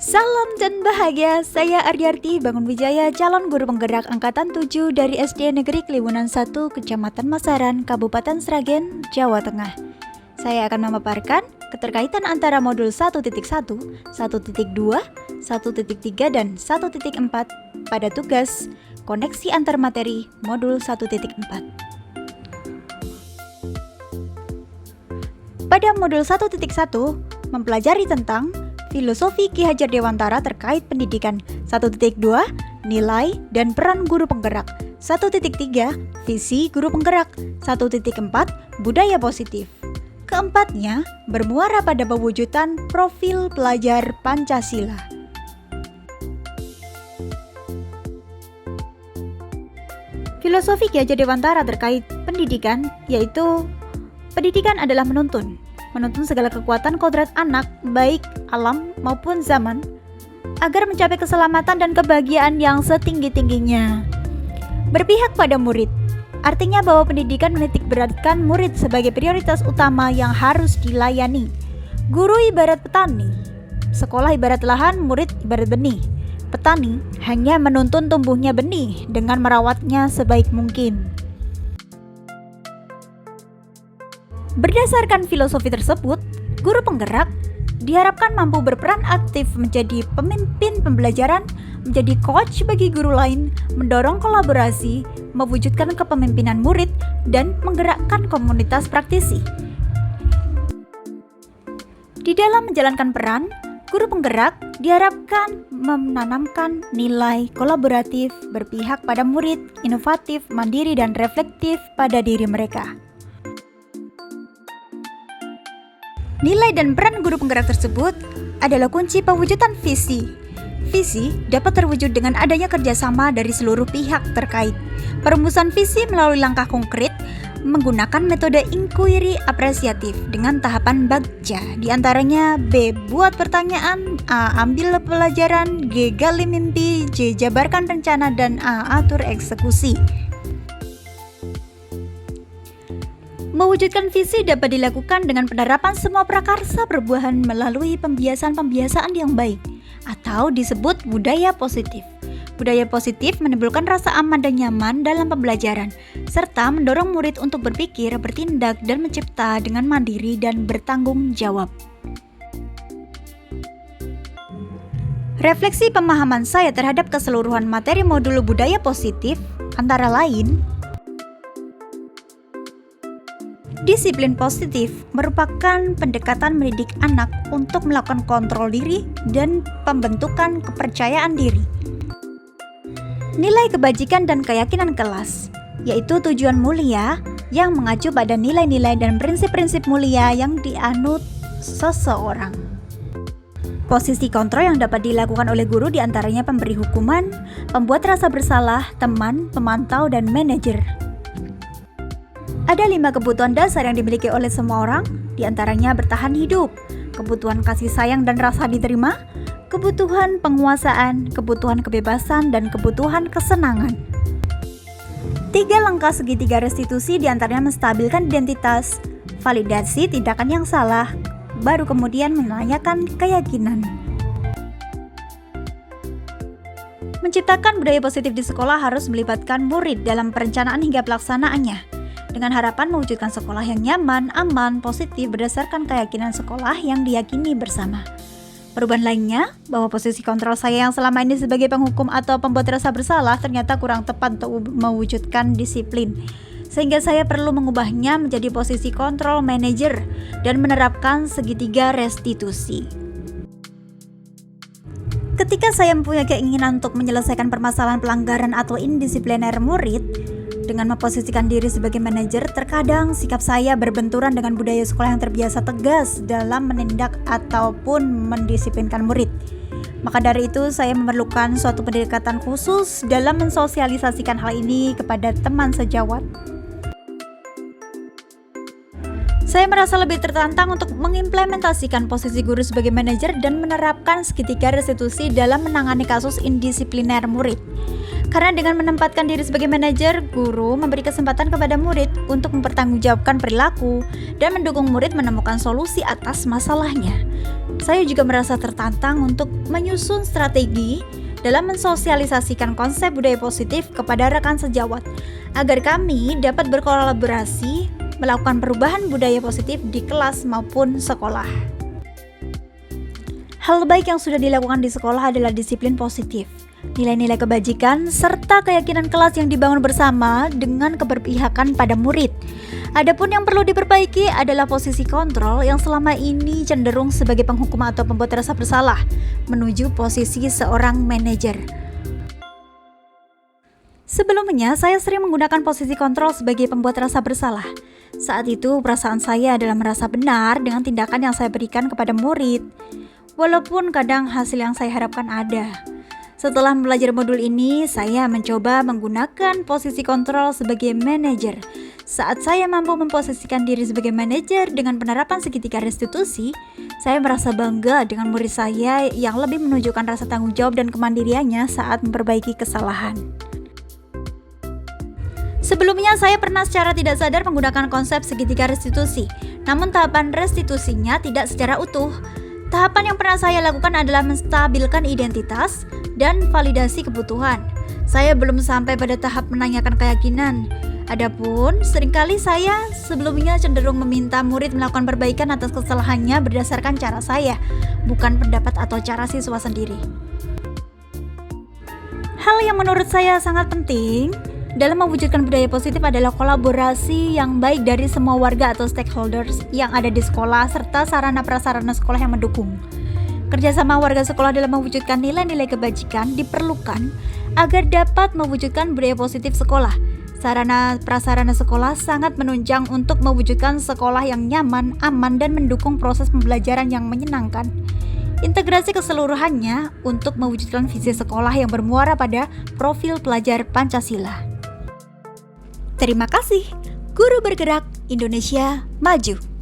Salam dan bahagia, saya Aryarti Bangunwijaya, calon guru penggerak angkatan 7 dari SD Negeri Kliwonan 1, Kecamatan Masaran, Kabupaten Sragen, Jawa Tengah. Saya akan memaparkan keterkaitan antara modul 1.1, 1.2, 1.3, dan 1.4 pada tugas koneksi antar materi modul 1.4. Pada modul 1.1 mempelajari tentang filosofi Ki Hajar Dewantara terkait pendidikan. 1.2 nilai dan peran guru penggerak. 1.3 visi guru penggerak. 1.4 budaya positif. Keempatnya bermuara pada pewujudan profil pelajar Pancasila. Filosofi Ki Hajar Dewantara terkait pendidikan yaitu pendidikan adalah menuntun segala kekuatan kodrat anak, baik alam maupun zaman, agar mencapai keselamatan dan kebahagiaan yang setinggi-tingginya. Berpihak pada murid, artinya bahwa pendidikan menitikberatkan murid sebagai prioritas utama yang harus dilayani. Guru ibarat petani, sekolah ibarat lahan, murid ibarat benih. Petani hanya menuntun tumbuhnya benih dengan merawatnya sebaik mungkin. Berdasarkan filosofi tersebut, guru penggerak diharapkan mampu berperan aktif menjadi pemimpin pembelajaran, menjadi coach bagi guru lain, mendorong kolaborasi, mewujudkan kepemimpinan murid, dan menggerakkan komunitas praktisi. Di dalam menjalankan peran, guru penggerak diharapkan menanamkan nilai kolaboratif, berpihak pada murid, inovatif, mandiri, dan reflektif pada diri mereka. Nilai dan peran guru penggerak tersebut adalah kunci pewujudan visi. Visi dapat terwujud dengan adanya kerjasama dari seluruh pihak terkait. Perumusan visi melalui langkah konkret menggunakan metode inquiry apresiatif dengan tahapan bagja, diantaranya B. Buat pertanyaan, A. Ambil pelajaran, G. Gali mimpi, C. Jabarkan rencana, dan A. Atur eksekusi. Mewujudkan visi dapat dilakukan dengan penerapan semua prakarsa perbuahan melalui pembiasaan-pembiasaan yang baik atau disebut budaya positif. Budaya positif menimbulkan rasa aman dan nyaman dalam pembelajaran serta mendorong murid untuk berpikir, bertindak, dan mencipta dengan mandiri dan bertanggung jawab. Refleksi pemahaman saya terhadap keseluruhan materi modul budaya positif antara lain: disiplin positif merupakan pendekatan mendidik anak untuk melakukan kontrol diri dan pembentukan kepercayaan diri. Nilai kebajikan dan keyakinan kelas, yaitu tujuan mulia yang mengacu pada nilai-nilai dan prinsip-prinsip mulia yang dianut seseorang. Posisi kontrol yang dapat dilakukan oleh guru diantaranya pemberi hukuman, pembuat rasa bersalah, teman, pemantau, dan manajer. Ada 5 kebutuhan dasar yang dimiliki oleh semua orang, diantaranya bertahan hidup, kebutuhan kasih sayang dan rasa diterima, kebutuhan penguasaan, kebutuhan kebebasan, dan kebutuhan kesenangan. 3 langkah segitiga restitusi diantaranya menstabilkan identitas, validasi tindakan yang salah, baru kemudian menanyakan keyakinan. Menciptakan budaya positif di sekolah harus melibatkan murid dalam perencanaan hingga pelaksanaannya, dengan harapan mewujudkan sekolah yang nyaman, aman, positif berdasarkan keyakinan sekolah yang diyakini bersama. Perubahan lainnya, bahwa posisi kontrol saya yang selama ini sebagai penghukum atau pembuat rasa bersalah ternyata kurang tepat untuk mewujudkan disiplin, sehingga saya perlu mengubahnya menjadi posisi kontrol manajer dan menerapkan segitiga restitusi. Ketika saya mempunyai keinginan untuk menyelesaikan permasalahan pelanggaran atau indisipliner murid, dengan memposisikan diri sebagai manajer, terkadang sikap saya berbenturan dengan budaya sekolah yang terbiasa tegas dalam menindak ataupun mendisiplinkan murid. Maka dari itu, saya memerlukan suatu pendekatan khusus dalam mensosialisasikan hal ini kepada teman sejawat. Saya merasa lebih tertantang untuk mengimplementasikan posisi guru sebagai manajer dan menerapkan segitiga restitusi dalam menangani kasus indisipliner murid. Karena dengan menempatkan diri sebagai manajer, guru memberi kesempatan kepada murid untuk mempertanggungjawabkan perilaku dan mendukung murid menemukan solusi atas masalahnya. Saya juga merasa tertantang untuk menyusun strategi dalam mensosialisasikan konsep budaya positif kepada rekan sejawat, agar kami dapat berkolaborasi melakukan perubahan budaya positif di kelas maupun sekolah. Hal baik yang sudah dilakukan di sekolah adalah disiplin positif, nilai-nilai kebajikan, serta keyakinan kelas yang dibangun bersama dengan keberpihakan pada murid. Adapun yang perlu diperbaiki adalah posisi kontrol yang selama ini cenderung sebagai penghukum atau pembuat rasa bersalah, menuju posisi seorang manajer. Sebelumnya, saya sering menggunakan posisi kontrol sebagai pembuat rasa bersalah. Saat itu, perasaan saya adalah merasa benar dengan tindakan yang saya berikan kepada murid, walaupun kadang hasil yang saya harapkan ada. Setelah belajar modul ini, saya mencoba menggunakan posisi kontrol sebagai manajer. Saat saya mampu memposisikan diri sebagai manajer dengan penerapan segitiga restitusi, saya merasa bangga dengan murid saya yang lebih menunjukkan rasa tanggung jawab dan kemandiriannya saat memperbaiki kesalahan. Sebelumnya saya pernah secara tidak sadar menggunakan konsep segitiga restitusi, namun tahapan restitusinya tidak secara utuh. Tahapan yang pernah saya lakukan adalah menstabilkan identitas dan validasi kebutuhan. Saya belum sampai pada tahap menanyakan keyakinan. Adapun seringkali saya sebelumnya cenderung meminta murid melakukan perbaikan atas kesalahannya berdasarkan cara saya, bukan pendapat atau cara siswa sendiri. Hal yang menurut saya sangat penting dalam mewujudkan budaya positif adalah kolaborasi yang baik dari semua warga atau stakeholders yang ada di sekolah serta sarana-prasarana sekolah yang mendukung. Kerjasama warga sekolah dalam mewujudkan nilai-nilai kebajikan diperlukan agar dapat mewujudkan budaya positif sekolah. Sarana-prasarana sekolah sangat menunjang untuk mewujudkan sekolah yang nyaman, aman, dan mendukung proses pembelajaran yang menyenangkan. Integrasi keseluruhannya untuk mewujudkan visi sekolah yang bermuara pada profil pelajar Pancasila. Terima kasih. Guru bergerak, Indonesia maju.